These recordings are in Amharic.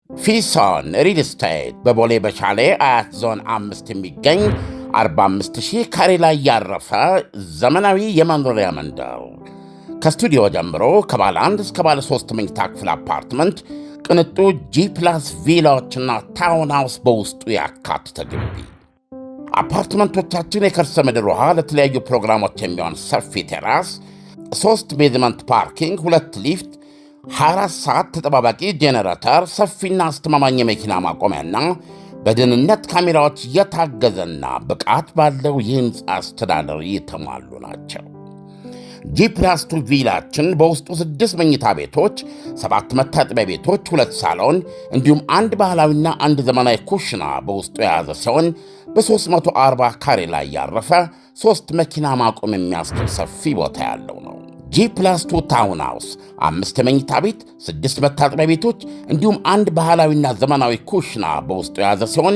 ፊሶን ሪል ስቴት በቦሌ በሻሌ አያት ዞን 5 የሚገኝ 45,000 ካሬ ላይ ያረፈ ዘመናዊ የመኖሪያ መንደር ከስቱዲዮ ጀምሮ ከባለ 1 እስከ ባለ 3 መኝታ ክፍል አፓርትመንት፣ ቅንጡ ጂ+ ቪላዎችና ታውን ሃውስ በውስጡ ያካተተ ግቢ። አፓርትመንቶቻችን የከርሰ ምድር ውሃ፣ ለተለያዩ ፕሮግራሞች የሚሆን ሰፊ ቴራስ፣ 3 ቤዝመንት ፓርኪንግ፣ 2 ሊፍት፣ 24 ሰዓት ተጠባባቂ ጄኔሬተር፣ ሰፊና አስተማማኝ የመኪና ማቆሚያና በደህንነት ካሜራዎች የታገዘና ብቃት ባለው የሕንፃ አስተዳደር የተሟሉ ናቸው። ጂ+2 ቪላችን በውስጡ 6 መኝታ ቤቶች፣ 7 መታጠቢያ ቤቶች፣ 2 ሳሎን እንዲሁም 1 ባህላዊና 1 ዘመናዊ ኩሽና በውስጡ የያዘ ሲሆን በ340 ካሬ ላይ ያረፈ 3 መኪና ማቆም የሚያስችል ሰፊ ቦታ ያለው ነው። ጂ+2 ታውን ሃውስ 5 መኝታ ቤት፣ 6 መታጠቢያ ቤቶች እንዲሁም 1 ባህላዊና ዘመናዊ ኩሽና በውስጡ የያዘ ሲሆን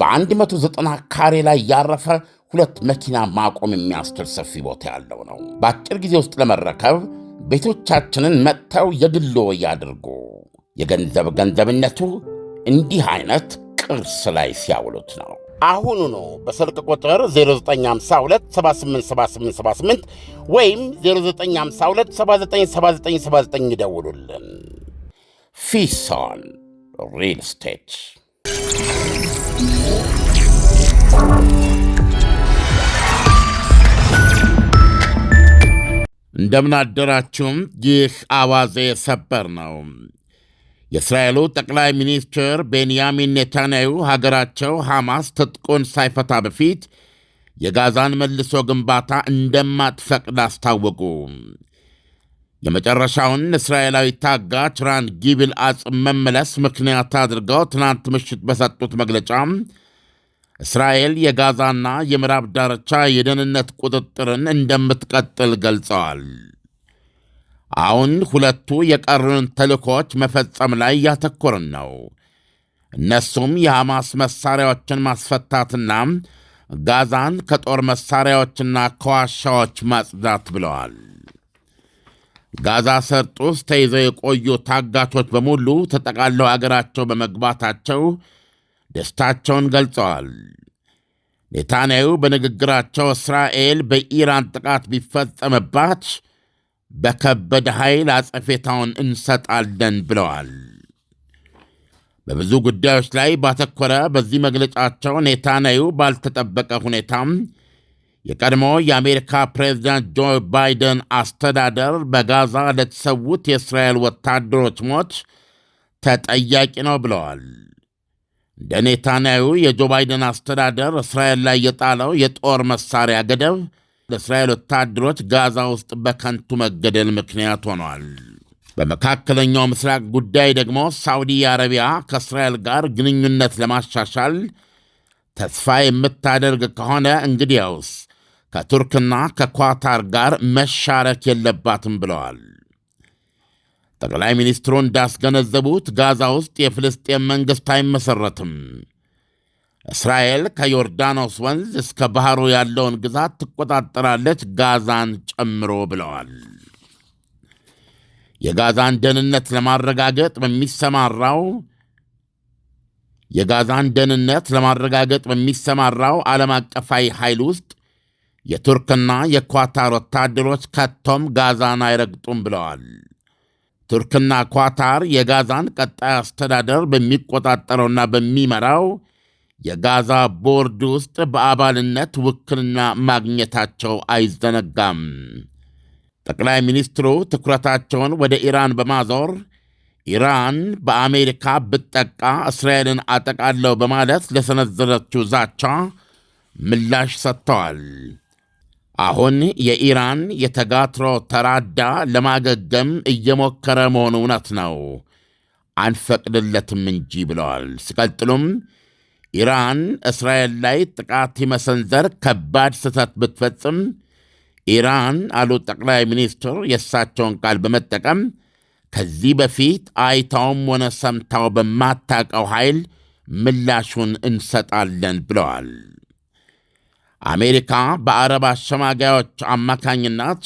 በ190 ካሬ ላይ ያረፈ 2 መኪና ማቆም የሚያስችል ሰፊ ቦታ ያለው ነው። በአጭር ጊዜ ውስጥ ለመረከብ ቤቶቻችንን መጥተው የግሎ ያድርጉ። ገንዘብነቱ እንዲህ አይነት ቅርስ ላይ ሲያውሉት ነው። አሁኑኑ በስልክ ቁጥር 0952787878 ወይም 0952797979 ይደውሉልን። ፊሶን ሪል ስቴት። እንደምናደራችሁም። ይህ አዋዜ ሰበር ነው። የእስራኤሉ ጠቅላይ ሚኒስትር ቤንያሚን ኔታንያሁ ሀገራቸው ሐማስ ትጥቁን ሳይፈታ በፊት የጋዛን መልሶ ግንባታ እንደማትፈቅድ አስታወቁ። የመጨረሻውን እስራኤላዊ ታጋች ራን ጊብል አጽም መመለስ ምክንያት አድርገው ትናንት ምሽት በሰጡት መግለጫ እስራኤል የጋዛና የምዕራብ ዳርቻ የደህንነት ቁጥጥርን እንደምትቀጥል ገልጸዋል። አሁን ሁለቱ የቀሩን ተልእኮች መፈጸም ላይ ያተኮርን ነው። እነሱም የሐማስ መሣሪያዎችን ማስፈታትና ጋዛን ከጦር መሣሪያዎችና ከዋሻዎች ማጽዳት ብለዋል። ጋዛ ሰርጥ ውስጥ ተይዘው የቆዩ ታጋቾች በሙሉ ተጠቃለው አገራቸው በመግባታቸው ደስታቸውን ገልጸዋል። ኔታንያሁ በንግግራቸው እስራኤል በኢራን ጥቃት ቢፈጸምባት በከበደ ኃይል አጸፌታውን እንሰጣለን ብለዋል። በብዙ ጉዳዮች ላይ ባተኮረ በዚህ መግለጫቸው ኔታንያሁ ባልተጠበቀ ሁኔታም የቀድሞ የአሜሪካ ፕሬዝዳንት ጆ ባይደን አስተዳደር በጋዛ ለተሰዉት የእስራኤል ወታደሮች ሞት ተጠያቂ ነው ብለዋል። እንደ ኔታንያሁ የጆ ባይደን አስተዳደር እስራኤል ላይ የጣለው የጦር መሣሪያ ገደብ ለእስራኤል ወታደሮች ጋዛ ውስጥ በከንቱ መገደል ምክንያት ሆኗል። በመካከለኛው ምስራቅ ጉዳይ ደግሞ ሳዑዲ አረቢያ ከእስራኤል ጋር ግንኙነት ለማሻሻል ተስፋ የምታደርግ ከሆነ እንግዲያውስ ከቱርክና ከኳታር ጋር መሻረክ የለባትም ብለዋል። ጠቅላይ ሚኒስትሩ እንዳስገነዘቡት ጋዛ ውስጥ የፍልስጤም መንግሥት አይመሠረትም። እስራኤል ከዮርዳኖስ ወንዝ እስከ ባሕሩ ያለውን ግዛት ትቆጣጠራለች፣ ጋዛን ጨምሮ ብለዋል። የጋዛን ደህንነት ለማረጋገጥ በሚሰማራው ዓለም አቀፋዊ ኃይል ውስጥ የቱርክና የኳታር ወታደሮች ከቶም ጋዛን አይረግጡም ብለዋል። ቱርክና ኳታር የጋዛን ቀጣይ አስተዳደር በሚቆጣጠረውና በሚመራው የጋዛ ቦርድ ውስጥ በአባልነት ውክልና ማግኘታቸው አይዘነጋም። ጠቅላይ ሚኒስትሩ ትኩረታቸውን ወደ ኢራን በማዞር ኢራን በአሜሪካ ብትጠቃ እስራኤልን አጠቃለሁ በማለት ለሰነዘረችው ዛቻ ምላሽ ሰጥተዋል። አሁን የኢራን የተጋትሮ ተራዳ ለማገገም እየሞከረ መሆኑ እውነት ነው፣ አንፈቅድለትም እንጂ ብለዋል። ሲቀጥሉም ኢራን እስራኤል ላይ ጥቃት የመሰንዘር ከባድ ስህተት ብትፈጽም ኢራን አሉ ጠቅላይ ሚኒስትር የእሳቸውን ቃል በመጠቀም ከዚህ በፊት አይታውም ሆነ ሰምታው በማታቀው ኃይል ምላሹን እንሰጣለን ብለዋል። አሜሪካ በአረብ አሸማጋዮች አማካኝነት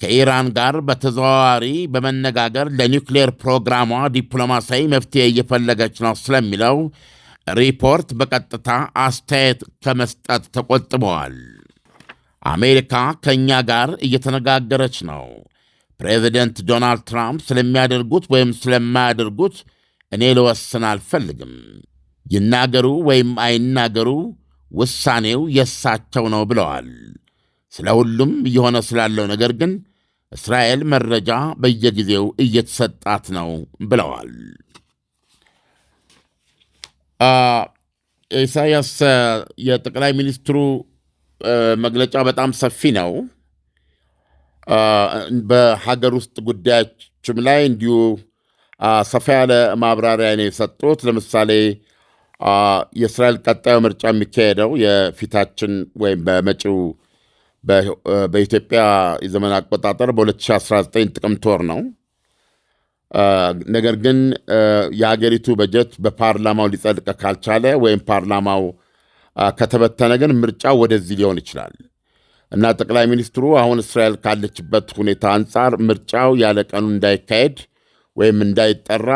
ከኢራን ጋር በተዘዋዋሪ በመነጋገር ለኒውክሌር ፕሮግራሟ ዲፕሎማሲያዊ መፍትሄ እየፈለገች ነው ስለሚለው ሪፖርት በቀጥታ አስተያየት ከመስጠት ተቆጥበዋል። አሜሪካ ከእኛ ጋር እየተነጋገረች ነው። ፕሬዚደንት ዶናልድ ትራምፕ ስለሚያደርጉት ወይም ስለማያደርጉት እኔ ልወስን አልፈልግም። ይናገሩ ወይም አይናገሩ ውሳኔው የሳቸው ነው ብለዋል። ስለ ሁሉም እየሆነ ስላለው ነገር ግን እስራኤል መረጃ በየጊዜው እየተሰጣት ነው ብለዋል። ኢሳያስ የጠቅላይ ሚኒስትሩ መግለጫ በጣም ሰፊ ነው። በሀገር ውስጥ ጉዳዮችም ላይ እንዲሁ ሰፋ ያለ ማብራሪያ ነው የሰጡት። ለምሳሌ የእስራኤል ቀጣዩ ምርጫ የሚካሄደው የፊታችን ወይም በመጪው በኢትዮጵያ የዘመን አቆጣጠር በ2019 ጥቅምት ወር ነው። ነገር ግን የሀገሪቱ በጀት በፓርላማው ሊጸድቅ ካልቻለ ወይም ፓርላማው ከተበተነ ግን ምርጫው ወደዚህ ሊሆን ይችላል እና ጠቅላይ ሚኒስትሩ አሁን እስራኤል ካለችበት ሁኔታ አንጻር ምርጫው ያለ ቀኑ እንዳይካሄድ ወይም እንዳይጠራ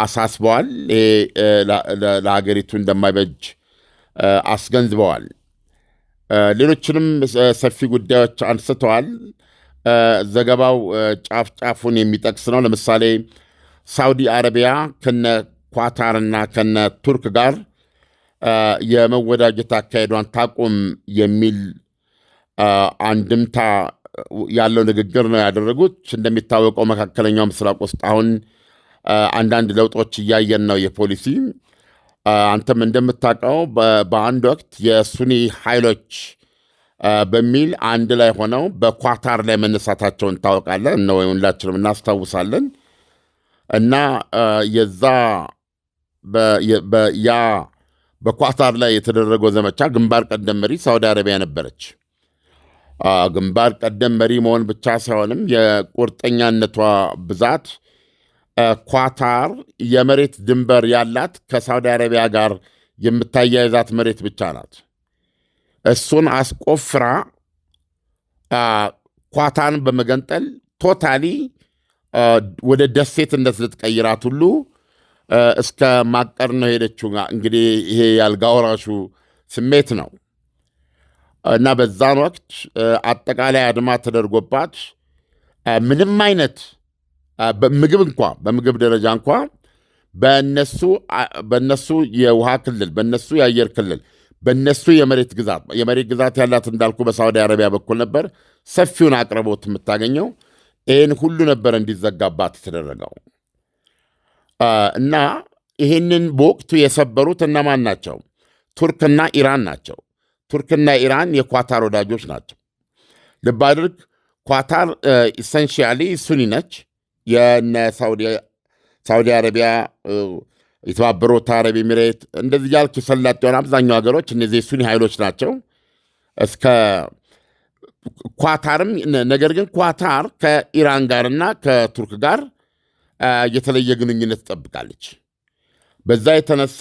አሳስበዋል። ይሄ ለሀገሪቱ እንደማይበጅ አስገንዝበዋል። ሌሎችንም ሰፊ ጉዳዮች አንስተዋል። ዘገባው ጫፍ ጫፉን የሚጠቅስ ነው። ለምሳሌ ሳውዲ አረቢያ ከነ ኳታርና ከነ ቱርክ ጋር የመወዳጀት አካሄዷን ታቁም የሚል አንድምታ ያለው ንግግር ነው ያደረጉት። እንደሚታወቀው መካከለኛው ምስራቅ ውስጥ አሁን አንዳንድ ለውጦች እያየን ነው የፖሊሲ። አንተም እንደምታውቀው በአንድ ወቅት የሱኒ ኃይሎች በሚል አንድ ላይ ሆነው በኳታር ላይ መነሳታቸውን ታወቃለን እና ሁላችንም እናስታውሳለን። እና ያ በኳታር ላይ የተደረገው ዘመቻ ግንባር ቀደም መሪ ሳውዲ አረቢያ ነበረች። ግንባር ቀደም መሪ መሆን ብቻ ሳይሆንም የቁርጠኛነቷ ብዛት ኳታር የመሬት ድንበር ያላት ከሳውዲ አረቢያ ጋር የምታያይዛት መሬት ብቻ ናት። እሱን አስቆፍራ ኳታርን በመገንጠል ቶታሊ ወደ ደሴትነት ልትቀይራት ሁሉ እስከ ማቀር ነው ሄደችው። እንግዲህ ይሄ ያልጋ ወራሹ ስሜት ነው እና በዛን ወቅት አጠቃላይ አድማ ተደርጎባት ምንም አይነት በምግብ ደረጃ እንኳ በነሱ የውሃ ክልል፣ በነሱ የአየር ክልል፣ በነሱ የመሬት ግዛት ያላት እንዳልኩ በሳውዲ አረቢያ በኩል ነበር ሰፊውን አቅርቦት የምታገኘው። ይህን ሁሉ ነበር እንዲዘጋባት የተደረገው እና ይህንን በወቅቱ የሰበሩት እነማን ናቸው? ቱርክና ኢራን ናቸው። ቱርክና ኢራን የኳታር ወዳጆች ናቸው። ልብ አድርግ፣ ኳታር ኢሰንሺያሊ ሱኒ ነች። የነ ሳውዲ አረቢያ፣ የተባበሩት አረብ ኤሚሬት እንደዚህ ያልክ የሰላጤ የሆነ አብዛኛው ሀገሮች እነዚህ ሱኒ ኃይሎች ናቸው እስከ ኳታርም። ነገር ግን ኳታር ከኢራን ጋርና ከቱርክ ጋር የተለየ ግንኙነት ትጠብቃለች። በዛ የተነሳ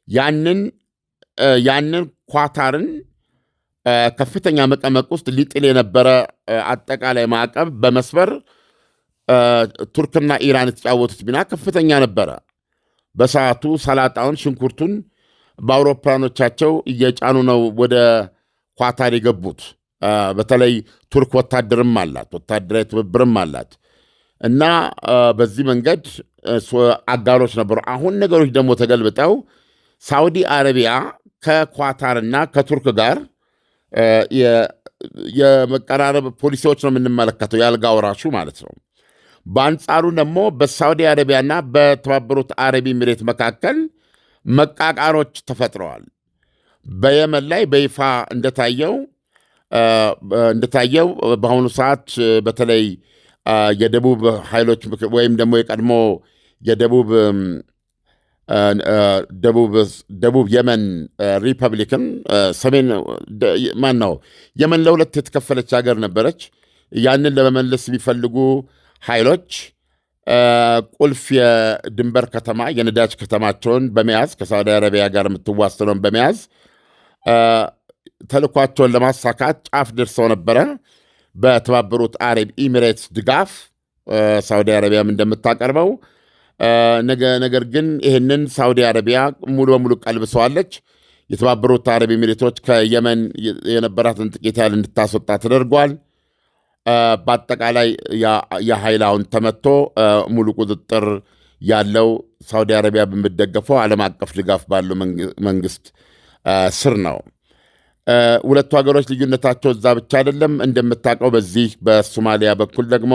ያንን ኳታርን ከፍተኛ መቀመቅ ውስጥ ሊጥል የነበረ አጠቃላይ ማዕቀብ በመስበር ቱርክና ኢራን የተጫወቱት ሚና ከፍተኛ ነበረ። በሰዓቱ ሰላጣውን፣ ሽንኩርቱን በአውሮፕላኖቻቸው እየጫኑ ነው ወደ ኳታር የገቡት። በተለይ ቱርክ ወታደርም አላት፣ ወታደራዊ ትብብርም አላት እና በዚህ መንገድ አጋሮች ነበሩ። አሁን ነገሮች ደግሞ ተገልብጠው ሳውዲ አረቢያ ከኳታርና ከቱርክ ጋር የመቀራረብ ፖሊሲዎች ነው የምንመለከተው፣ የአልጋ ወራሹ ማለት ነው። በአንጻሩ ደግሞ በሳውዲ አረቢያና በተባበሩት አረብ ኤሚሬት መካከል መቃቃሮች ተፈጥረዋል። በየመን ላይ በይፋ እንደታየው በአሁኑ ሰዓት በተለይ የደቡብ ኃይሎች ወይም ደግሞ የቀድሞ ደቡብ የመን ሪፐብሊክን ሰሜን ነው የመን ለሁለት የተከፈለች ሀገር ነበረች። ያንን ለመመለስ የሚፈልጉ ኃይሎች ቁልፍ የድንበር ከተማ የነዳጅ ከተማቸውን በመያዝ ከሳውዲ አረቢያ ጋር የምትዋሰነውን በመያዝ ተልኳቸውን ለማሳካት ጫፍ ደርሰው ነበረ። በተባበሩት አረብ ኤሚሬትስ ድጋፍ ሳውዲ አረቢያም እንደምታቀርበው ነገር ግን ይህንን ሳውዲ አረቢያ ሙሉ በሙሉ ቀልብሰዋለች። የተባበሩት አረብ ኤሚሬቶች ከየመን የነበራትን ጥቂት ያህል እንድታስወጣ ተደርጓል። በአጠቃላይ የኃይላውን ተመቶ ሙሉ ቁጥጥር ያለው ሳውዲ አረቢያ በሚደገፈው ዓለም አቀፍ ድጋፍ ባለው መንግስት ስር ነው። ሁለቱ ሀገሮች ልዩነታቸው እዛ ብቻ አይደለም። እንደምታውቀው በዚህ በሶማሊያ በኩል ደግሞ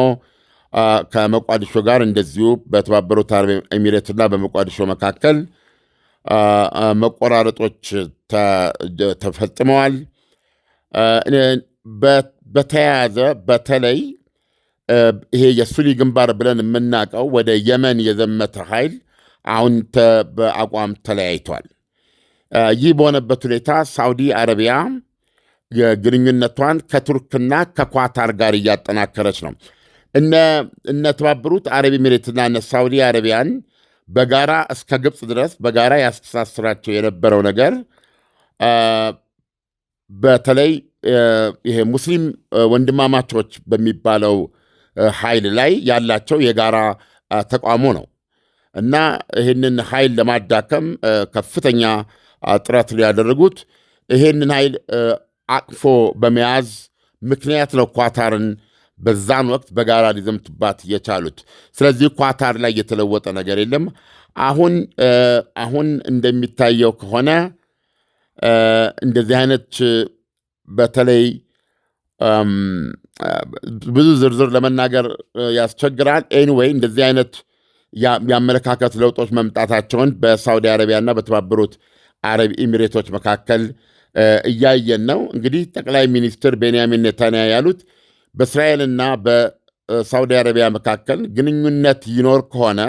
ከሞቃዲሾ ጋር እንደዚሁ በተባበሩት አረብ ኤሚሬትና በሞቃዲሾ መካከል መቆራረጦች ተፈጽመዋል። በተያያዘ በተለይ ይሄ የሱኒ ግንባር ብለን የምናውቀው ወደ የመን የዘመተ ኃይል አሁን በአቋም ተለያይቷል። ይህ በሆነበት ሁኔታ ሳውዲ አረቢያ ግንኙነቷን ከቱርክና ከኳታር ጋር እያጠናከረች ነው። እነ ተባበሩት አረብ ኤሚሬትና እነ ሳውዲ አረቢያን በጋራ እስከ ግብፅ ድረስ በጋራ ያስተሳስራቸው የነበረው ነገር በተለይ ይሄ ሙስሊም ወንድማማቾች በሚባለው ኃይል ላይ ያላቸው የጋራ ተቋሞ ነው እና ይህንን ኃይል ለማዳከም ከፍተኛ ጥረት ሊያደርጉት ይህንን ኃይል አቅፎ በመያዝ ምክንያት ነው ኳታርን በዛን ወቅት በጋራ ሊዘምቱባት የቻሉት። ስለዚህ ኳታር ላይ የተለወጠ ነገር የለም። አሁን እንደሚታየው ከሆነ እንደዚህ አይነት በተለይ ብዙ ዝርዝር ለመናገር ያስቸግራል። ኤኒዌይ እንደዚህ አይነት የአመለካከት ለውጦች መምጣታቸውን በሳውዲ አረቢያና በተባበሩት አረብ ኤሚሬቶች መካከል እያየን ነው። እንግዲህ ጠቅላይ ሚኒስትር ቤንያሚን ኔታንያሁ ያሉት በእስራኤልና በሳውዲ አረቢያ መካከል ግንኙነት ይኖር ከሆነ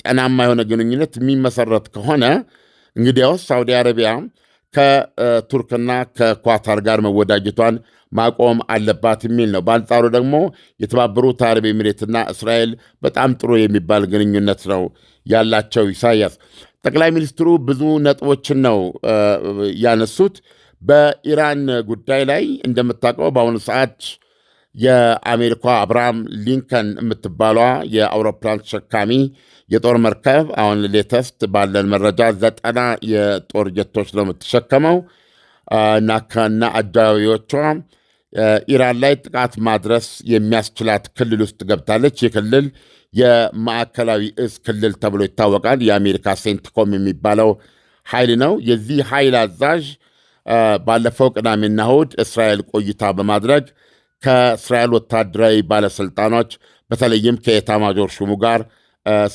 ጤናማ የሆነ ግንኙነት የሚመሰረት ከሆነ እንግዲያውስ ሳውዲ አረቢያ ከቱርክና ከኳታር ጋር መወዳጀቷን ማቆም አለባት የሚል ነው። በአንጻሩ ደግሞ የተባበሩት አረብ ኤሚሬትና እስራኤል በጣም ጥሩ የሚባል ግንኙነት ነው ያላቸው። ኢሳያስ ጠቅላይ ሚኒስትሩ ብዙ ነጥቦችን ነው ያነሱት። በኢራን ጉዳይ ላይ እንደምታውቀው በአሁኑ ሰዓት የአሜሪካ አብርሃም ሊንከን የምትባሏ የአውሮፕላን ተሸካሚ የጦር መርከብ አሁን ሌተስት ባለን መረጃ 90 የጦር ጀቶች ነው የምትሸከመው እና ከና አጃቢዎቿ ኢራን ላይ ጥቃት ማድረስ የሚያስችላት ክልል ውስጥ ገብታለች። ይህ ክልል የማዕከላዊ እዝ ክልል ተብሎ ይታወቃል። የአሜሪካ ሴንትኮም የሚባለው ኃይል ነው። የዚህ ኃይል አዛዥ ባለፈው ቅዳሜና እሑድ እስራኤል ቆይታ በማድረግ ከእስራኤል ወታደራዊ ባለሥልጣኖች በተለይም ከኤታማዦር ሹሙ ጋር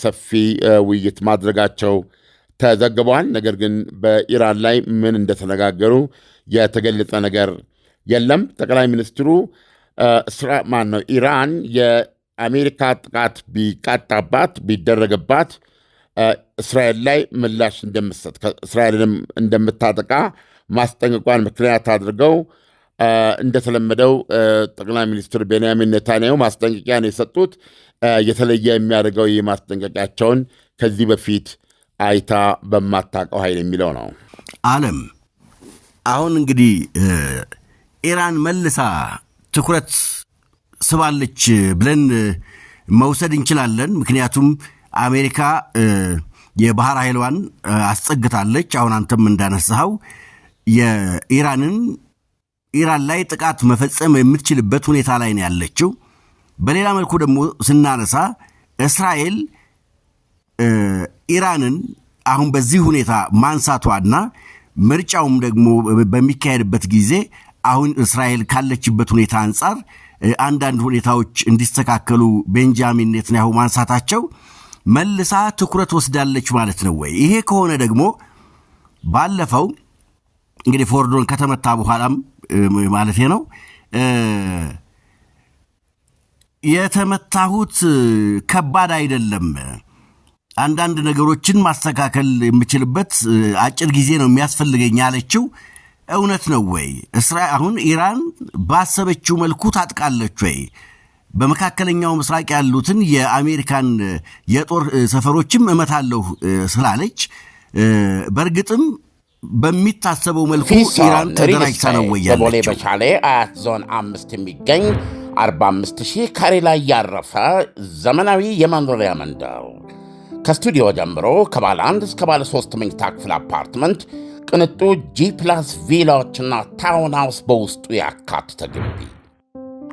ሰፊ ውይይት ማድረጋቸው ተዘግበዋል። ነገር ግን በኢራን ላይ ምን እንደተነጋገሩ የተገለጸ ነገር የለም። ጠቅላይ ሚኒስትሩ ኢራን የአሜሪካ ጥቃት ቢቃጣባት ቢደረግባት እስራኤል ላይ ምላሽ እንደምትሰጥ እስራኤልንም እንደምታጠቃ ማስጠንቀቋን ምክንያት አድርገው እንደተለመደው ጠቅላይ ሚኒስትር ቤንያሚን ኔታንያሁ ማስጠንቀቂያ ነው የሰጡት። የተለየ የሚያደርገው ይህ ማስጠንቀቂያቸውን ከዚህ በፊት አይታ በማታውቀው ኃይል የሚለው ነው። ዓለም አሁን እንግዲህ ኢራን መልሳ ትኩረት ስባለች ብለን መውሰድ እንችላለን። ምክንያቱም አሜሪካ የባህር ኃይሏን አስጸግታለች። አሁን አንተም እንዳነሳኸው ኢራን ላይ ጥቃት መፈጸም የምትችልበት ሁኔታ ላይ ነው ያለችው። በሌላ መልኩ ደግሞ ስናነሳ እስራኤል ኢራንን አሁን በዚህ ሁኔታ ማንሳቷና ምርጫውም ደግሞ በሚካሄድበት ጊዜ አሁን እስራኤል ካለችበት ሁኔታ አንጻር አንዳንድ ሁኔታዎች እንዲስተካከሉ ቤንጃሚን ኔታንያሁ ማንሳታቸው መልሳ ትኩረት ወስዳለች ማለት ነው ወይ? ይሄ ከሆነ ደግሞ ባለፈው እንግዲህ ፎርዶን ከተመታ በኋላም ማለት ነው የተመታሁት ከባድ አይደለም፣ አንዳንድ ነገሮችን ማስተካከል የምችልበት አጭር ጊዜ ነው የሚያስፈልገኝ ያለችው እውነት ነው ወይ? አሁን ኢራን ባሰበችው መልኩ ታጥቃለች ወይ? በመካከለኛው ምስራቅ ያሉትን የአሜሪካን የጦር ሰፈሮችም እመታለሁ ስላለች በእርግጥም በሚታሰበው መልኩ ኢራን ተደራጅታ ነው ወይ ያለችው? በቦሌ በሻሌ አያት ዞን 5 የሚገኝ 45000 ካሬ ላይ ያረፈ ዘመናዊ የመኖሪያ መንደር ከስቱዲዮ ጀምሮ ከባለ 1 እስከ ባለ 3 መኝታ ክፍል አፓርትመንት፣ ቅንጡ G+ ቪላዎችና ታውን ሃውስ በውስጡ ያካተተ ግቢ።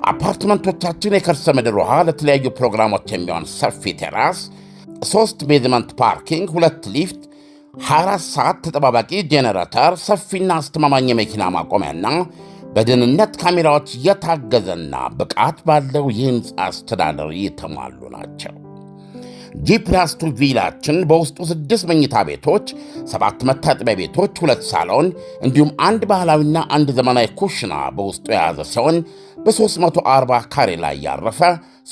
አፓርትመንቶቻችን የከርሰ ምድር ውሃ፣ ለተለያዩ ፕሮግራሞች የሚሆን ሰፊ ቴራስ፣ 3 ቤዝመንት ፓርኪንግ፣ 2 ሊፍት፣ 24 ሰዓት ተጠባባቂ ጄኔሬተር፣ ሰፊና አስተማማኝ የመኪና ማቆሚያና በደህንነት ካሜራዎች የታገዘና ብቃት ባለው የሕንፃ አስተዳደር የተሟሉ ናቸው። G+2 ቪላችን በውስጡ 6 መኝታ ቤቶች፣ 7 መታጠቢያ ቤቶች፣ 2 ሳሎን እንዲሁም አንድ ባህላዊና አንድ ዘመናዊ ኩሽና በውስጡ የያዘ ሲሆን በ340 ካሬ ላይ ያረፈ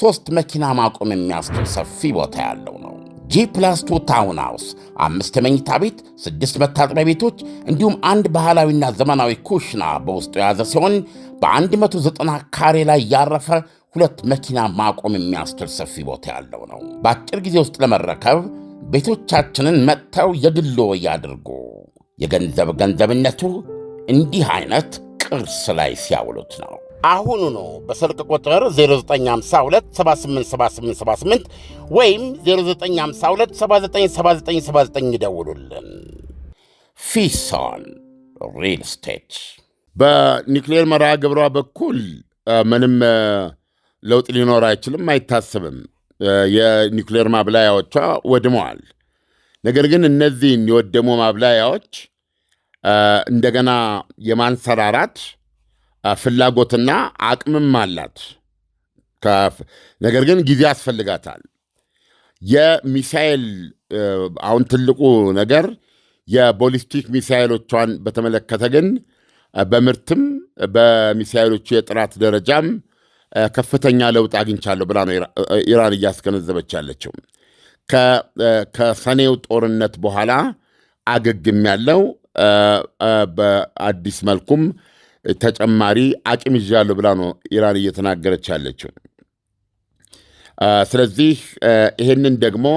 3 መኪና ማቆም የሚያስችል ሰፊ ቦታ ያለው ነው። G+2 ታውን ሃውስ 5 መኝታ ቤት፣ 6 መታጠቢያ ቤቶች እንዲሁም አንድ ባህላዊና ዘመናዊ ኩሽና በውስጡ የያዘ ሲሆን በ190 ካሬ ላይ ያረፈ 2 መኪና ማቆም የሚያስችል ሰፊ ቦታ ያለው ነው። በአጭር ጊዜ ውስጥ ለመረከብ ቤቶቻችንን መጥተው የግሎ ያድርጉ። ገንዘብነቱ እንዲህ አይነት ቅርስ ላይ ሲያውሉት ነው። አሁኑ ነው በስልክ ቁጥር 0952787878 ወይም 0952797979 ይደውሉልን። ፊሶን ሪል ስቴት በኒክሌር መርሃ ግብሯ በኩል ምንም ለውጥ ሊኖር አይችልም፣ አይታሰብም። የኒክሌር ማብላያዎቿ ወድመዋል። ነገር ግን እነዚህን የወደሙ ማብላያዎች እንደገና የማንሰራራት ፍላጎትና አቅምም አላት። ነገር ግን ጊዜ ያስፈልጋታል። የሚሳኤል አሁን ትልቁ ነገር የቦሊስቲክ ሚሳኤሎቿን በተመለከተ ግን በምርትም በሚሳኤሎቹ የጥራት ደረጃም ከፍተኛ ለውጥ አግኝቻለሁ ብላ ነው ኢራን እያስገነዘበች ያለችው። ከሰኔው ጦርነት በኋላ አገግም ያለው በአዲስ መልኩም ተጨማሪ አቅም ይዣለሁ ብላ ነው ኢራን እየተናገረች ያለችው። ስለዚህ ይህንን ደግሞ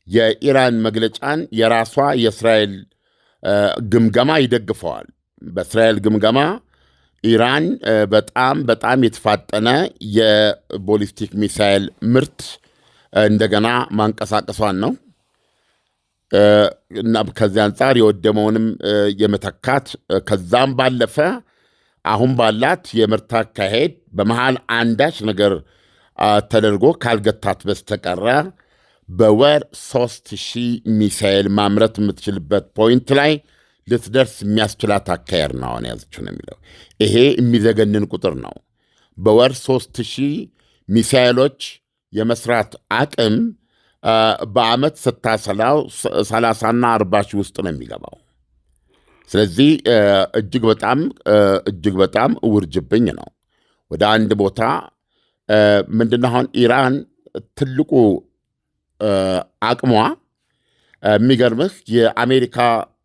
የኢራን መግለጫን የራሷ የእስራኤል ግምገማ ይደግፈዋል። በእስራኤል ግምገማ ኢራን በጣም የተፋጠነ የቦሊስቲክ ሚሳይል ምርት እንደገና ማንቀሳቀሷን ነው እና ከዚህ አንጻር የወደመውንም የመተካት ከዛም ባለፈ አሁን ባላት የምርት አካሄድ በመሃል አንዳች ነገር ተደርጎ ካልገታት በስተቀረ በወር 3000 ሚሳኤል ማምረት የምትችልበት ፖይንት ላይ ልትደርስ የሚያስችላት አካሄድ ነው አሁን ያዘችው ነው የሚለው። ይሄ የሚዘገንን ቁጥር ነው። በወር 3000 ሚሳኤሎች የመስራት አቅም በዓመት ስታሰላው 30ና 40 ሺህ ውስጥ ነው የሚገባው። ስለዚህ እጅግ በጣም ውርጅብኝ ነው። ወደ አንድ ቦታ ምንድነው አሁን ኢራን ትልቁ አቅሟ የሚገርምህ የአሜሪካ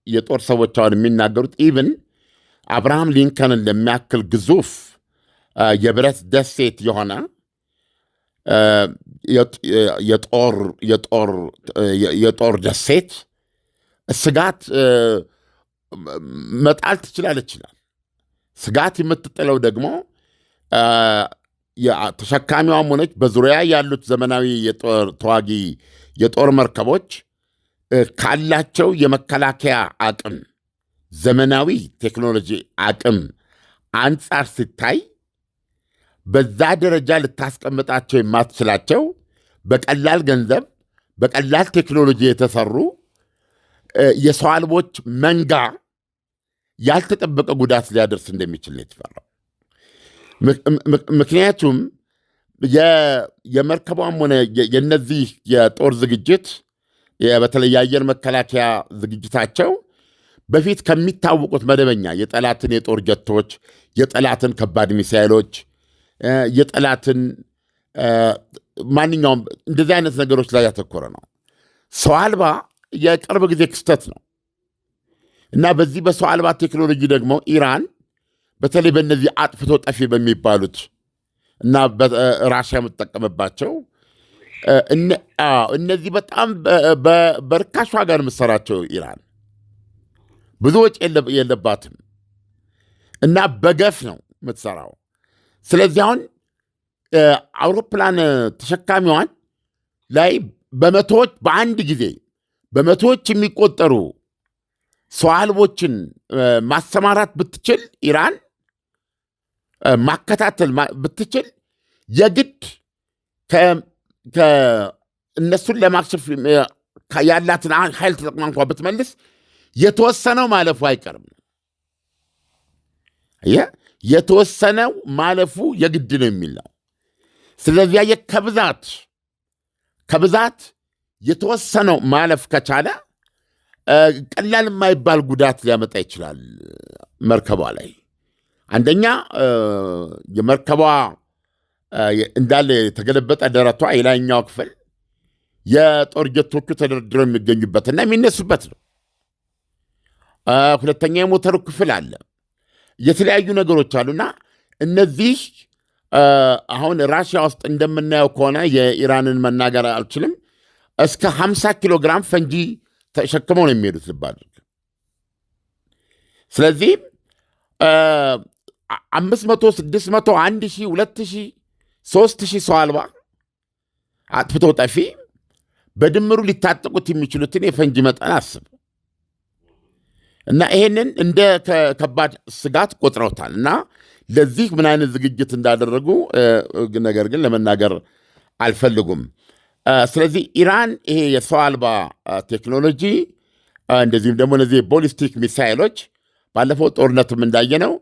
የጦር ሰዎች አሁን የሚናገሩት ኢቭን አብርሃም ሊንከንን ለሚያክል ግዙፍ የብረት ደሴት የሆነ የጦር ደሴት ስጋት መጣል ትችላለች ይላል። ስጋት የምትጥለው ደግሞ ተሸካሚዋም ሆነች በዙሪያ ያሉት ዘመናዊ ተዋጊ የጦር መርከቦች ካላቸው የመከላከያ አቅም ዘመናዊ ቴክኖሎጂ አቅም አንጻር ሲታይ በዛ ደረጃ ልታስቀምጣቸው የማትችላቸው በቀላል ገንዘብ በቀላል ቴክኖሎጂ የተሰሩ የሰው አልቦች መንጋ ያልተጠበቀ ጉዳት ሊያደርስ እንደሚችል ነው የተፈራው። ምክንያቱም የመርከቧም ሆነ የነዚህ የጦር ዝግጅት በተለይ የአየር መከላከያ ዝግጅታቸው በፊት ከሚታወቁት መደበኛ የጠላትን የጦር ጀቶች፣ የጠላትን ከባድ ሚሳይሎች፣ የጠላትን ማንኛውም እንደዚህ አይነት ነገሮች ላይ ያተኮረ ነው። ሰው አልባ የቅርብ ጊዜ ክስተት ነው እና በዚህ በሰው አልባ ቴክኖሎጂ ደግሞ ኢራን በተለይ በእነዚህ አጥፍቶ ጠፊ በሚባሉት እና ራሽያ የምትጠቀምባቸው እነዚህ በጣም በርካሽ ዋጋ ነው የምትሰራቸው ኢራን ብዙ ወጪ የለባትም እና በገፍ ነው የምትሰራው። ስለዚህ አሁን አውሮፕላን ተሸካሚዋን ላይ በመቶዎች በአንድ ጊዜ በመቶዎች የሚቆጠሩ ሰው አልቦችን ማሰማራት ብትችል ኢራን ማከታተል ብትችል የግድ እነሱን ለማክሸፍ ያላትን ኃይል ተጠቅማ እንኳ ብትመልስ የተወሰነው ማለፉ አይቀርም። የተወሰነው ማለፉ የግድ ነው የሚል ነው። ስለዚህ ከብዛት የተወሰነው ማለፍ ከቻለ ቀላል የማይባል ጉዳት ሊያመጣ ይችላል መርከቧ ላይ። አንደኛ የመርከቧ እንዳለ የተገለበጠ ደረቷ የላይኛው ክፍል የጦር ጀቶቹ ተደርድረው የሚገኙበትና የሚነሱበት ነው። ሁለተኛ የሞተሩ ክፍል አለ። የተለያዩ ነገሮች አሉና እነዚህ አሁን ራሽያ ውስጥ እንደምናየው ከሆነ የኢራንን መናገር አልችልም፣ እስከ 50 ኪሎ ግራም ፈንጂ ተሸክመው ነው የሚሄዱት ልብ አድርግ። ስለዚህ 500፣ 600፣ 1000፣ 2000፣ 3000 ሰው አልባ አጥፍቶ ጠፊ በድምሩ ሊታጠቁት የሚችሉትን የፈንጂ መጠን አስብ እና ይሄንን እንደ ከባድ ስጋት ቆጥረውታል እና ለዚህ ምን አይነት ዝግጅት እንዳደረጉ ነገር ግን ለመናገር አልፈልጉም። ስለዚህ ኢራን ይሄ የሰው አልባ ቴክኖሎጂ እንደዚህም ደግሞ እነዚህ ቦሊስቲክ ሚሳይሎች ባለፈው ጦርነትም እንዳየነው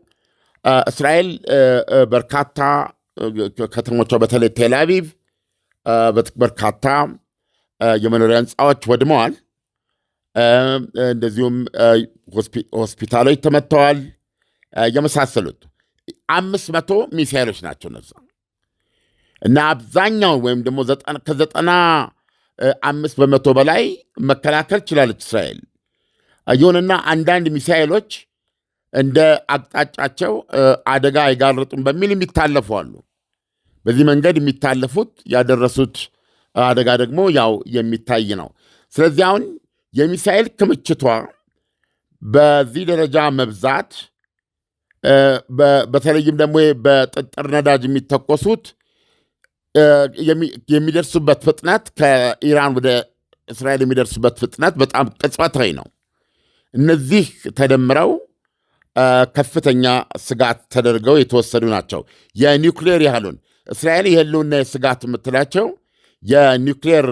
እስራኤል በርካታ ከተሞቿ በተለይ ቴልአቪቭ በርካታ የመኖሪያ ህንፃዎች ወድመዋል። እንደዚሁም ሆስፒታሎች ተመትተዋል። የመሳሰሉት 500 ሚሳይሎች ናቸው እነዛ እና አብዛኛው ወይም ደግሞ 95% በላይ መከላከል ችላለች እስራኤል። ይሁንና አንዳንድ ሚሳይሎች እንደ አቅጣጫቸው አደጋ አይጋርጡም በሚል የሚታለፉ አሉ። በዚህ መንገድ የሚታለፉት ያደረሱት አደጋ ደግሞ ያው የሚታይ ነው። ስለዚህ አሁን የሚሳኤል ክምችቷ በዚህ ደረጃ መብዛት በተለይም ደግሞ በጥጥር ነዳጅ የሚተኮሱት የሚደርሱበት ፍጥነት ከኢራን ወደ እስራኤል የሚደርሱበት ፍጥነት በጣም ቅጽበታዊ ነው። እነዚህ ተደምረው ከፍተኛ ስጋት ተደርገው የተወሰዱ ናቸው። የኒውክሌር ያህሉን እስራኤል የህልውና ስጋት የምትላቸው የኒውክሌር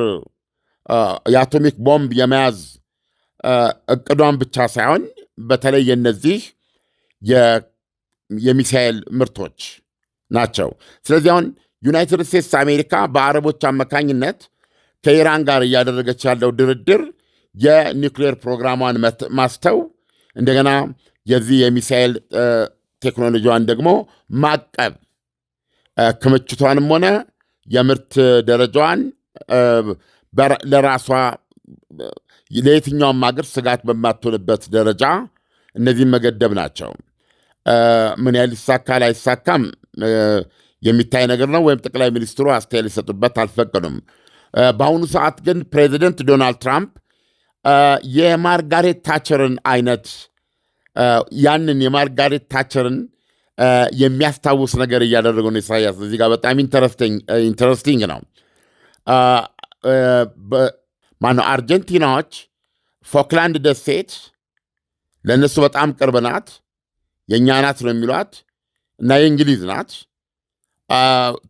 የአቶሚክ ቦምብ የመያዝ እቅዷን ብቻ ሳይሆን በተለይ የነዚህ የሚሳኤል ምርቶች ናቸው። ስለዚህ አሁን ዩናይትድ ስቴትስ አሜሪካ በአረቦች አማካኝነት ከኢራን ጋር እያደረገች ያለው ድርድር የኒውክሌር ፕሮግራሟን ማስተው እንደገና የዚህ የሚሳኤል ቴክኖሎጂዋን ደግሞ ማቀብ ክምችቷንም ሆነ የምርት ደረጃዋን ለራሷ ለየትኛውም ሀገር ስጋት በማትሆንበት ደረጃ እነዚህም መገደብ ናቸው። ምን ያህል ይሳካል አይሳካም የሚታይ ነገር ነው። ወይም ጠቅላይ ሚኒስትሩ አስተያየት ሊሰጡበት አልፈቀዱም። በአሁኑ ሰዓት ግን ፕሬዚደንት ዶናልድ ትራምፕ የማርጋሬት ታቸርን አይነት ያንን የማርጋሬት ታቸርን የሚያስታውስ ነገር እያደረገው ነው ኢሳያስ። እዚህ ጋር በጣም ኢንተረስቲንግ ነው። ማነው አርጀንቲናዎች ፎክላንድ ደሴት ለእነሱ በጣም ቅርብ ናት፣ የእኛ ናት ነው የሚሏት እና የእንግሊዝ ናት።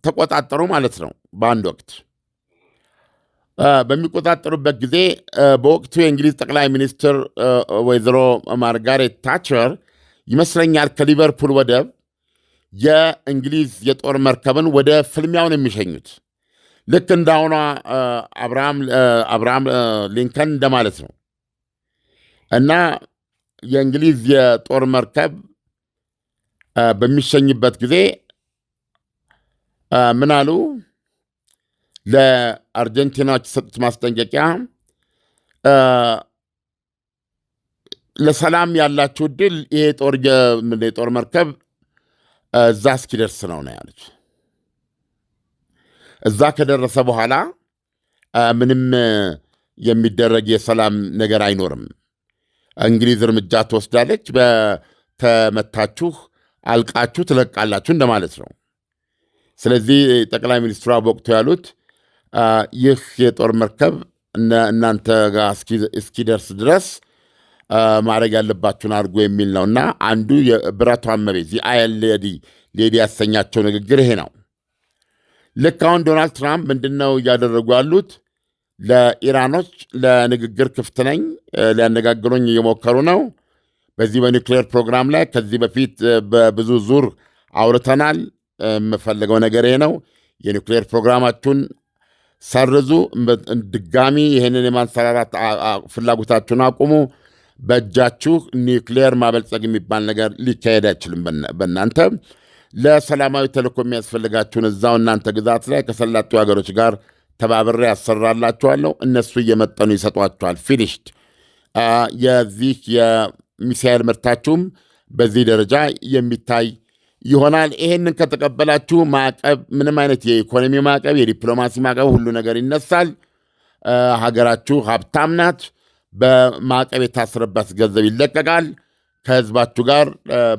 ተቆጣጠሩ ማለት ነው። በአንድ ወቅት በሚቆጣጠሩበት ጊዜ በወቅቱ የእንግሊዝ ጠቅላይ ሚኒስትር ወይዘሮ ማርጋሬት ታቸር ይመስለኛል ከሊቨርፑል ወደብ የእንግሊዝ የጦር መርከብን ወደ ፍልሚያውን የሚሸኙት ልክ እንዳሁኗ አብርሃም ሊንከን እንደማለት ነው። እና የእንግሊዝ የጦር መርከብ በሚሸኝበት ጊዜ ምን አሉ? ለአርጀንቲናዎች የሰጡት ማስጠንቀቂያ ለሰላም ያላችሁ ዕድል ይሄ የጦር መርከብ እዛ እስኪደርስ ነው ያለች። እዛ ከደረሰ በኋላ ምንም የሚደረግ የሰላም ነገር አይኖርም። እንግሊዝ እርምጃ ትወስዳለች፣ በተመታችሁ አልቃችሁ ትለቃላችሁ እንደማለት ነው። ስለዚህ ጠቅላይ ሚኒስትሯ በወቅቱ ያሉት ይህ የጦር መርከብ እናንተ ጋር እስኪደርስ ድረስ ማድረግ ያለባችሁን አድርጎ የሚል ነው እና አንዱ የብረቷን መቤት የአየር ሌዲ ያሰኛቸው ንግግር ይሄ ነው። ልክ አሁን ዶናልድ ትራምፕ ምንድነው እያደረጉ ያሉት? ለኢራኖች ለንግግር ክፍት ነኝ፣ ሊያነጋግሩኝ እየሞከሩ ነው። በዚህ በኒውክሌር ፕሮግራም ላይ ከዚህ በፊት በብዙ ዙር አውርተናል። የምፈልገው ነገር ይሄ ነው። የኒውክሌር ፕሮግራማችሁን ሰርዙ፣ ድጋሚ ይህንን የማንሰራራት ፍላጎታችሁን አቁሙ። በእጃችሁ ኒውክሌር ማበልጸግ የሚባል ነገር ሊካሄድ አይችልም። በእናንተ ለሰላማዊ ተልእኮ የሚያስፈልጋችሁን እዛው እናንተ ግዛት ላይ ከሰላጤው ሀገሮች ጋር ተባብሬ ያሰራላችኋለሁ፣ እነሱ እየመጠኑ ይሰጧችኋል። ፊኒሽድ። የዚህ የሚሳኤል ምርታችሁም በዚህ ደረጃ የሚታይ ይሆናል። ይሄንን ከተቀበላችሁ ማዕቀብ፣ ምንም አይነት የኢኮኖሚ ማዕቀብ፣ የዲፕሎማሲ ማዕቀብ፣ ሁሉ ነገር ይነሳል። ሀገራችሁ ሀብታም ናት። በማዕቀብ የታሰረበት ገንዘብ ይለቀቃል። ከህዝባችሁ ጋር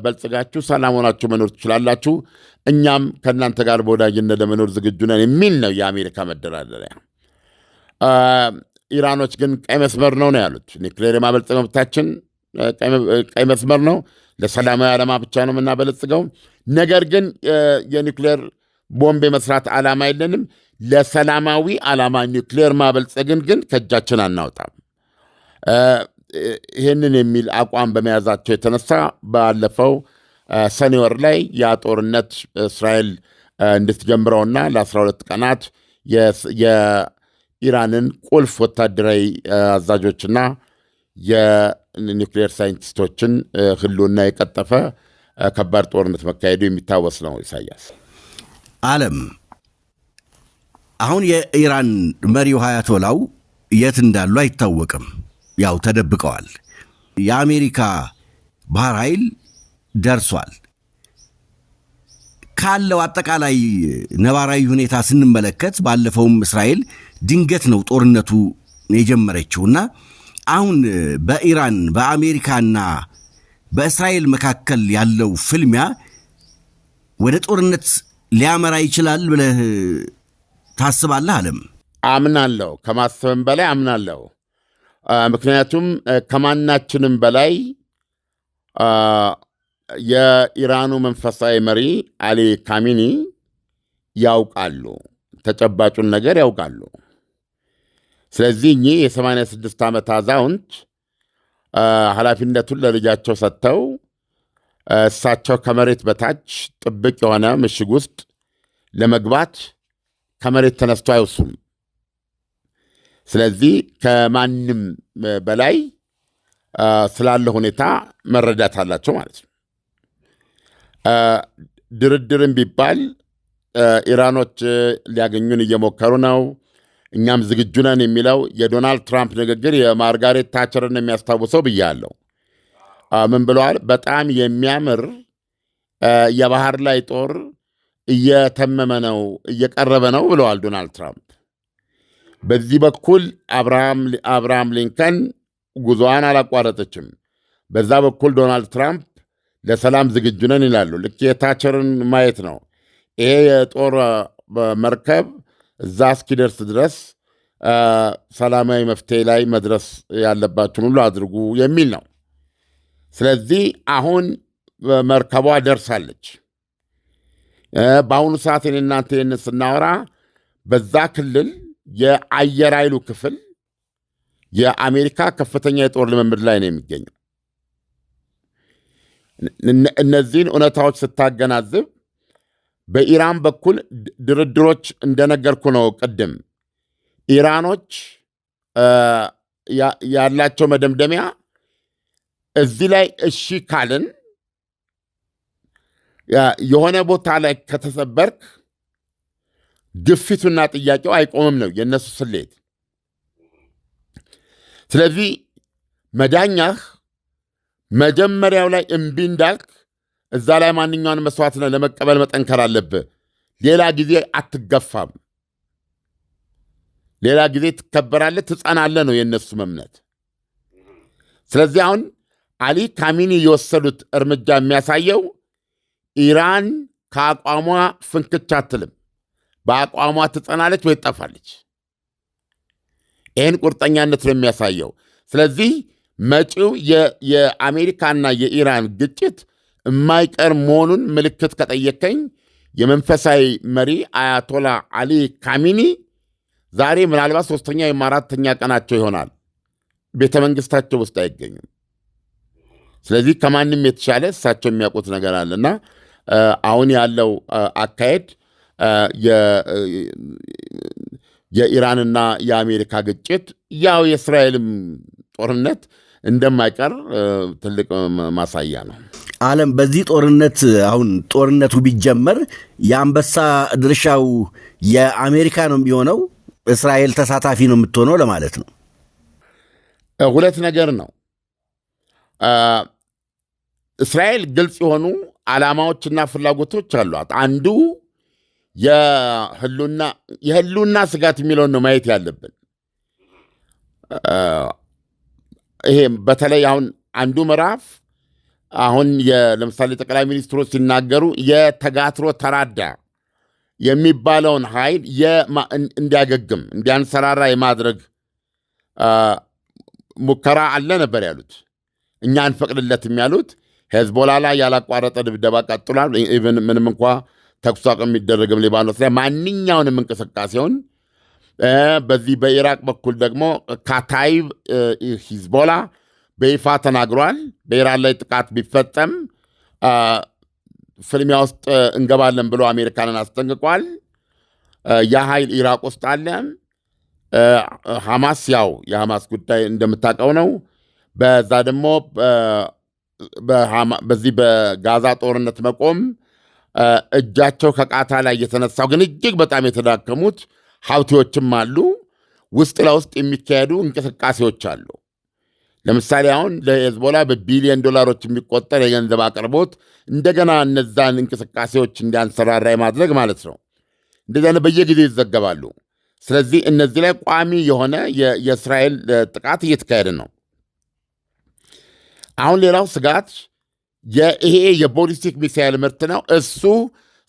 በልጽጋችሁ ሰላም ሆናችሁ መኖር ትችላላችሁ። እኛም ከእናንተ ጋር በወዳጅነት ለመኖር ዝግጁ ነን የሚል ነው የአሜሪካ መደራደሪያ። ኢራኖች ግን ቀይ መስመር ነው ያሉት። ኒውክሌር የማበልጸግ መብታችን ቀይ መስመር ነው፣ ለሰላማዊ ዓላማ ብቻ ነው የምናበለጽገው። ነገር ግን የኒውክሌር ቦምብ የመስራት ዓላማ የለንም። ለሰላማዊ ዓላማ ኒውክሌር ማበልጸግን ግን ከእጃችን አናወጣም። ይህንን የሚል አቋም በመያዛቸው የተነሳ ባለፈው ሰኔ ወር ላይ ያ ጦርነት እስራኤል እንድትጀምረውና ለ12 ቀናት የኢራንን ቁልፍ ወታደራዊ አዛዦችና የኒውክሌር ሳይንቲስቶችን ህልውና የቀጠፈ ከባድ ጦርነት መካሄዱ የሚታወስ ነው። ኢሳያስ ዓለም አሁን የኢራን መሪው አያቶላው የት እንዳሉ አይታወቅም። ያው ተደብቀዋል። የአሜሪካ ባህር ኃይል ደርሷል። ካለው አጠቃላይ ነባራዊ ሁኔታ ስንመለከት ባለፈውም እስራኤል ድንገት ነው ጦርነቱ የጀመረችውና አሁን በኢራን በአሜሪካና በእስራኤል መካከል ያለው ፍልሚያ ወደ ጦርነት ሊያመራ ይችላል ብለህ ታስባለህ? ዓለም አምናለሁ። ከማሰብም በላይ አምናለሁ። ምክንያቱም ከማናችንም በላይ የኢራኑ መንፈሳዊ መሪ አሊ ካሚኒ ያውቃሉ፣ ተጨባጩን ነገር ያውቃሉ። ስለዚህ እኚህ የ86 ዓመት አዛውንት ኃላፊነቱን ለልጃቸው ሰጥተው እሳቸው ከመሬት በታች ጥብቅ የሆነ ምሽግ ውስጥ ለመግባት ከመሬት ተነስቶ አይወሱም። ስለዚህ ከማንም በላይ ስላለ ሁኔታ መረዳት አላቸው ማለት ነው። ድርድርም ቢባል ኢራኖች ሊያገኙን እየሞከሩ ነው፣ እኛም ዝግጁ ነን የሚለው የዶናልድ ትራምፕ ንግግር የማርጋሬት ታቸርን የሚያስታውሰው ብያለሁ። ምን ብለዋል? በጣም የሚያምር የባህር ላይ ጦር እየተመመ ነው፣ እየቀረበ ነው ብለዋል ዶናልድ ትራምፕ። በዚህ በኩል አብርሃም ሊንከን ጉዞዋን አላቋረጠችም። በዛ በኩል ዶናልድ ትራምፕ ለሰላም ዝግጁ ነን ይላሉ። ልክ የታቸርን ማየት ነው። ይሄ የጦር መርከብ እዛ እስኪደርስ ድረስ ሰላማዊ መፍትሄ ላይ መድረስ ያለባችሁን ሁሉ አድርጉ የሚል ነው። ስለዚህ አሁን መርከቧ ደርሳለች። በአሁኑ ሰዓት እኔ እናንተ ይህንን ስናወራ በዛ ክልል የአየር ኃይሉ ክፍል የአሜሪካ ከፍተኛ የጦር ልምምድ ላይ ነው የሚገኘው። እነዚህን እውነታዎች ስታገናዝብ በኢራን በኩል ድርድሮች እንደነገርኩ ነው ቅድም፣ ኢራኖች ያላቸው መደምደሚያ እዚህ ላይ እሺ ካልን የሆነ ቦታ ላይ ከተሰበርክ ግፊቱና ጥያቄው አይቆምም ነው የእነሱ ስሌት። ስለዚህ መዳኛህ መጀመሪያው ላይ እምቢ እንዳልክ እዛ ላይ ማንኛውን መስዋዕትነት ለመቀበል መጠንከር አለብህ። ሌላ ጊዜ አትገፋም፣ ሌላ ጊዜ ትከበራለህ፣ ትጸናለህ ነው የእነሱም እምነት። ስለዚህ አሁን አሊ ካሚኒ የወሰዱት እርምጃ የሚያሳየው ኢራን ከአቋሟ ፍንክች አትልም፣ በአቋሟ ትጸናለች ወይ ትጠፋለች። ይህን ቁርጠኛነት ነው የሚያሳየው። ስለዚህ መጪው የአሜሪካና የኢራን ግጭት የማይቀር መሆኑን ምልክት ከጠየከኝ የመንፈሳዊ መሪ አያቶላ አሊ ካሚኒ ዛሬ ምናልባት 3ኛ ወይም 4ኛ ቀናቸው ይሆናል። ቤተ መንግሥታቸው ውስጥ አይገኙም። ስለዚህ ከማንም የተሻለ እሳቸው የሚያውቁት ነገር አለና አሁን ያለው አካሄድ የኢራንና የአሜሪካ ግጭት ያው የእስራኤልም ጦርነት እንደማይቀር ትልቅ ማሳያ ነው። ዓለም በዚህ ጦርነት አሁን ጦርነቱ ቢጀመር የአንበሳ ድርሻው የአሜሪካ ነው የሚሆነው፣ እስራኤል ተሳታፊ ነው የምትሆነው ለማለት ነው። ሁለት ነገር ነው። እስራኤል ግልጽ የሆኑ ዓላማዎችና ፍላጎቶች አሏት። አንዱ የህልውና ስጋት የሚለውን ነው ማየት ያለብን። ይሄ በተለይ አሁን አንዱ ምዕራፍ አሁን ለምሳሌ ጠቅላይ ሚኒስትሩ ሲናገሩ የተጋትሮ ተራዳ የሚባለውን ኃይል እንዲያገግም እንዲያንሰራራ የማድረግ ሙከራ አለ ነበር ያሉት። እኛ አንፈቅድለትም ያሉት ሄዝቦላ ላይ ያላቋረጠ ድብደባ ቀጥሏል። ምንም እንኳ ተኩስ አቁም የሚደረግም ሊባኖስ ላይ ማንኛውንም እንቅስቃሴውን በዚህ በኢራቅ በኩል ደግሞ ካታይብ ሂዝቦላ በይፋ ተናግሯል። በኢራን ላይ ጥቃት ቢፈጸም ፍልሚያ ውስጥ እንገባለን ብሎ አሜሪካንን አስጠንቅቋል። ያ ኃይል ኢራቅ ውስጥ አለ። ሐማስ ያው የሐማስ ጉዳይ እንደምታውቀው ነው። በዛ ደግሞ በዚህ በጋዛ ጦርነት መቆም እጃቸው ከቃታ ላይ የተነሳው ግን እጅግ በጣም የተዳከሙት ሀውቲዎችም አሉ። ውስጥ ለውስጥ የሚካሄዱ እንቅስቃሴዎች አሉ። ለምሳሌ አሁን ለሄዝቦላ በቢሊዮን ዶላሮች የሚቆጠር የገንዘብ አቅርቦት እንደገና እነዛን እንቅስቃሴዎች እንዲያንሰራራ የማድረግ ማለት ነው። እንደዚያ በየጊዜው ይዘገባሉ። ስለዚህ እነዚህ ላይ ቋሚ የሆነ የእስራኤል ጥቃት እየተካሄደ ነው። አሁን ሌላው ስጋት ይሄ የቦሊስቲክ ሚሳይል ምርት ነው። እሱ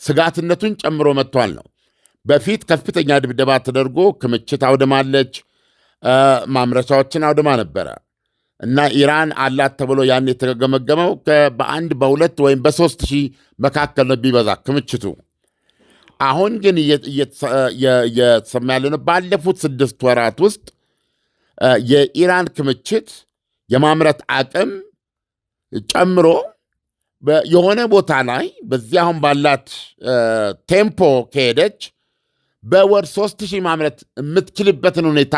ስጋትነቱን ጨምሮ መጥቷል ነው። በፊት ከፍተኛ ድብደባ ተደርጎ ክምችት አውድማለች፣ ማምረቻዎችን አውድማ ነበረ እና ኢራን አላት ተብሎ ያን የተገመገመው በ1 በ2 ወይም በ3 ሺህ መካከል ነው ቢበዛ ክምችቱ። አሁን ግን እየተሰማ ያለ ነው ባለፉት 6 ወራት ውስጥ የኢራን ክምችት የማምረት አቅም ጨምሮ የሆነ ቦታ ላይ በዚህ አሁን ባላት ቴምፖ ከሄደች በወር 3000 ማምረት የምትችልበትን ሁኔታ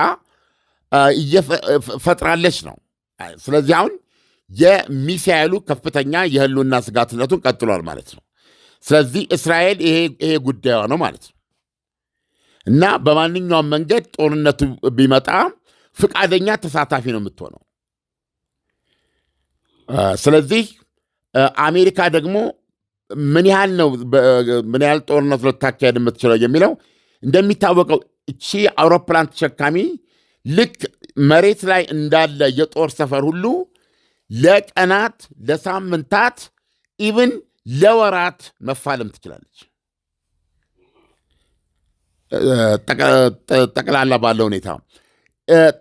ፈጥራለች ነው። ስለዚህ አሁን የሚሳኤሉ ከፍተኛ የህልውና ስጋትነቱን ቀጥሏል ማለት ነው። ስለዚህ እስራኤል ይሄ ጉዳዩ ነው ማለት ነው እና በማንኛውም መንገድ ጦርነቱ ቢመጣ ፍቃደኛ ተሳታፊ ነው የምትሆነው። ስለዚህ አሜሪካ ደግሞ ምን ያህል ጦርነት ልታካሄድ የምትችለው የሚለው እንደሚታወቀው እቺ አውሮፕላን ተሸካሚ ልክ መሬት ላይ እንዳለ የጦር ሰፈር ሁሉ ለቀናት፣ ለሳምንታት፣ ኢቭን ለወራት መፋለም ትችላለች። ጠቅላላ ባለው ሁኔታ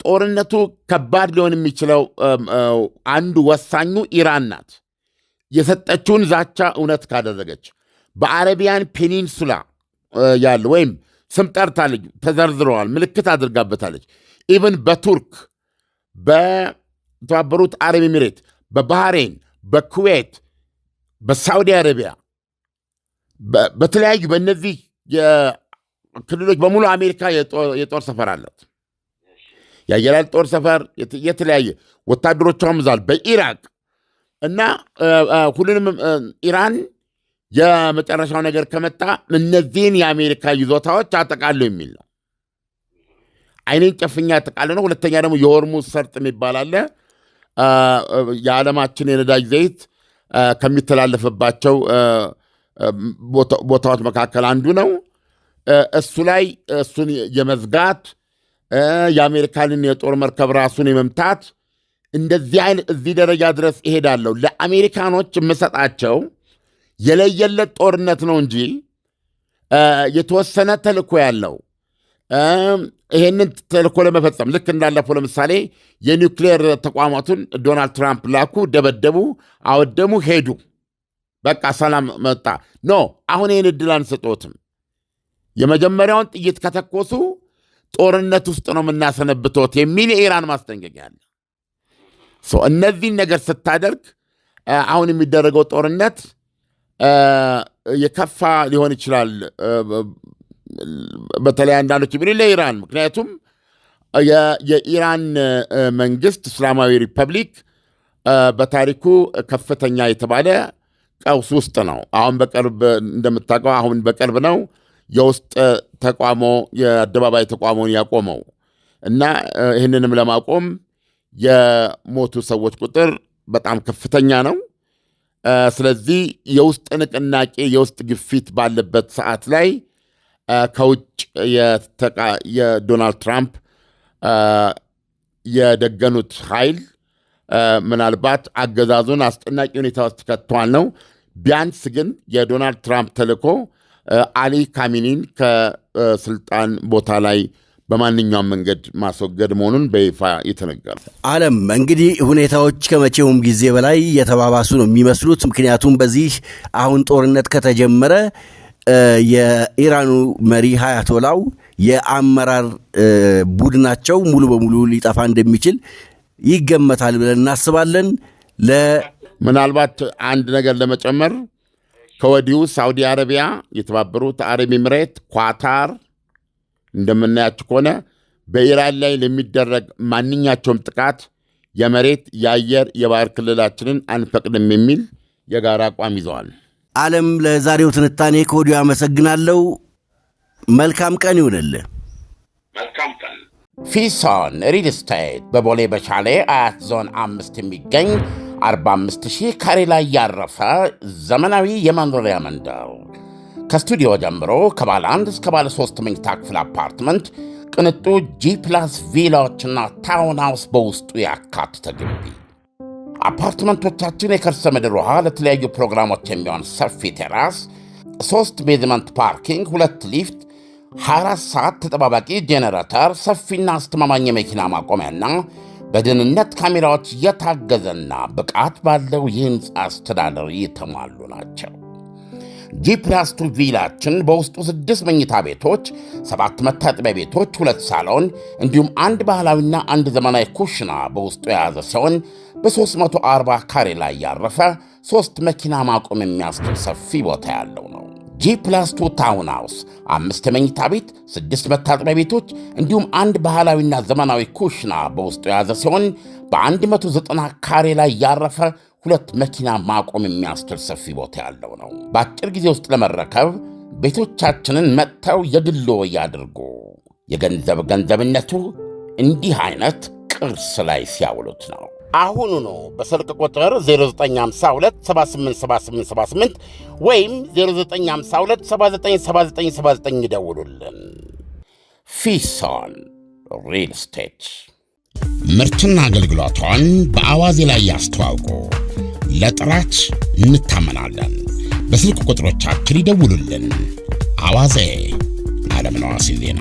ጦርነቱ ከባድ ሊሆን የሚችለው አንዱ ወሳኙ ኢራን ናት። የሰጠችውን ዛቻ እውነት ካደረገች በአረቢያን ፔኒንሱላ ያለ ወይም ስም ጠርታለች፣ ተዘርዝረዋል፣ ምልክት አድርጋበታለች። ኢቨን በቱርክ፣ በተባበሩት አረብ ኤሚሬት፣ በባህሬን፣ በኩዌት፣ በሳውዲ አረቢያ፣ በተለያዩ በእነዚህ ክልሎች በሙሉ አሜሪካ የጦር ሰፈር አላት። የአየር ኃይል ጦር ሰፈር የተለያየ ወታደሮቿም ዛል በኢራቅ እና ሁሉንም ኢራን የመጨረሻው ነገር ከመጣ እነዚህን የአሜሪካ ይዞታዎች አጠቃሉ የሚል ነው። አይኔን ጨፍኛ አጠቃሉ ነው። ሁለተኛ ደግሞ የሆርሙዝ ሰርጥ የሚባል አለ። የዓለማችን የነዳጅ ዘይት ከሚተላለፍባቸው ቦታዎች መካከል አንዱ ነው። እሱ ላይ እሱን የመዝጋት የአሜሪካንን የጦር መርከብ ራሱን የመምታት እንደዚህ አይነት እዚህ ደረጃ ድረስ እሄዳለሁ ለአሜሪካኖች የምሰጣቸው የለየለት ጦርነት ነው እንጂ የተወሰነ ተልእኮ ያለው ይሄንን ተልእኮ ለመፈጸም ልክ እንዳለፈው ለምሳሌ የኒውክሌር ተቋማቱን ዶናልድ ትራምፕ ላኩ፣ ደበደቡ፣ አወደሙ፣ ሄዱ፣ በቃ ሰላም መጣ። ኖ አሁን ይህን ዕድል አንሰጦትም። የመጀመሪያውን ጥይት ከተኮሱ ጦርነት ውስጥ ነው የምናሰነብቶት የሚል የኢራን ማስጠንቀቂያ አለ። እነዚህን ነገር ስታደርግ አሁን የሚደረገው ጦርነት የከፋ ሊሆን ይችላል። በተለይ አንዳንዶች ቢሉ ለኢራን ምክንያቱም የኢራን መንግስት እስላማዊ ሪፐብሊክ በታሪኩ ከፍተኛ የተባለ ቀውስ ውስጥ ነው። አሁን በቅርብ እንደምታውቀው አሁን በቅርብ ነው የውስጥ ተቋሞ የአደባባይ ተቋሞን ያቆመው እና ይህንንም ለማቆም የሞቱ ሰዎች ቁጥር በጣም ከፍተኛ ነው። ስለዚህ የውስጥ ንቅናቄ የውስጥ ግፊት ባለበት ሰዓት ላይ ከውጭ የዶናልድ ትራምፕ የደገኑት ኃይል ምናልባት አገዛዙን አስጨናቂ ሁኔታ ውስጥ ከቷል ነው። ቢያንስ ግን የዶናልድ ትራምፕ ተልእኮ አሊ ካሚኒን ከስልጣን ቦታ ላይ በማንኛውም መንገድ ማስወገድ መሆኑን በይፋ የተነገረ። ዓለም እንግዲህ ሁኔታዎች ከመቼውም ጊዜ በላይ የተባባሱ ነው የሚመስሉት። ምክንያቱም በዚህ አሁን ጦርነት ከተጀመረ የኢራኑ መሪ ሀያቶላው የአመራር ቡድናቸው ሙሉ በሙሉ ሊጠፋ እንደሚችል ይገመታል ብለን እናስባለን። ምናልባት አንድ ነገር ለመጨመር ከወዲሁ ሳውዲ አረቢያ፣ የተባበሩት አረብ ኤምሬት፣ ኳታር እንደምናያቸው ከሆነ በኢራን ላይ ለሚደረግ ማንኛቸውም ጥቃት የመሬት፣ የአየር፣ የባህር ክልላችንን አንፈቅድም የሚል የጋራ አቋም ይዘዋል። ዓለም ለዛሬው ትንታኔ ከወዲሁ አመሰግናለሁ። መልካም ቀን ይሁንልህ። መልካም ቀን። ፊሶን ሪል ስቴት በቦሌ በሻሌ አያት ዞን 5 የሚገኝ 45,000 ካሬ ላይ ያረፈ ዘመናዊ የመኖሪያ መንደር ከስቱዲዮ ጀምሮ ከባለ 1 እስከ ባለ 3 መኝታ ክፍል አፓርትመንት፣ ቅንጡ ጂ+ ቪላዎችና ታውን ሃውስ በውስጡ ያካተተ ግቢ። አፓርትመንቶቻችን የከርሰ ምድር ውሃ፣ ለተለያዩ ፕሮግራሞች የሚሆን ሰፊ ቴራስ፣ 3 ቤዝመንት ፓርኪንግ፣ 2 ሊፍት፣ 24 ሰዓት ተጠባባቂ ጄኔሬተር፣ ሰፊና አስተማማኝ የመኪና ማቆሚያና በደህንነት ካሜራዎች የታገዘና ብቃት ባለው የሕንፃ አስተዳደር የተሟሉ ናቸው። ጂ+2 ቪላችን በውስጡ 6 መኝታ ቤቶች፣ 7 መታጠቢያ ቤቶች፣ 2 ሳሎን እንዲሁም አንድ ባህላዊና አንድ ዘመናዊ ኩሽና በውስጡ የያዘ ሲሆን በ340 ካሬ ላይ ያረፈ 3 መኪና ማቆም የሚያስችል ሰፊ ቦታ ያለው ነው። ጂ+2 ታውን ሃውስ 5 መኝታ ቤት፣ 6 መታጠቢያ ቤቶች እንዲሁም አንድ ባህላዊና ዘመናዊ ኩሽና በውስጡ የያዘ ሲሆን በ190 ካሬ ላይ ያረፈ 2 መኪና ማቆም የሚያስችል ሰፊ ቦታ ያለው ነው። በአጭር ጊዜ ውስጥ ለመረከብ ቤቶቻችንን መጥተው የግሎ ያድርጉ። ገንዘብነቱ እንዲህ አይነት ቅርስ ላይ ሲያውሉት ነው። አሁኑ ነው በስልክ ቁጥር 0952787878 ወይም 0952797979 ይደውሉልን። ፊሶን ሪል ስቴት ምርትና አገልግሎቷን በአዋዜ ላይ ያስተዋውቁ። ለጥራች እንታመናለን። በስልክ ቁጥሮቻችን ይደውሉልን። አዋዜ ዓለምነህ ዋሴ ዜና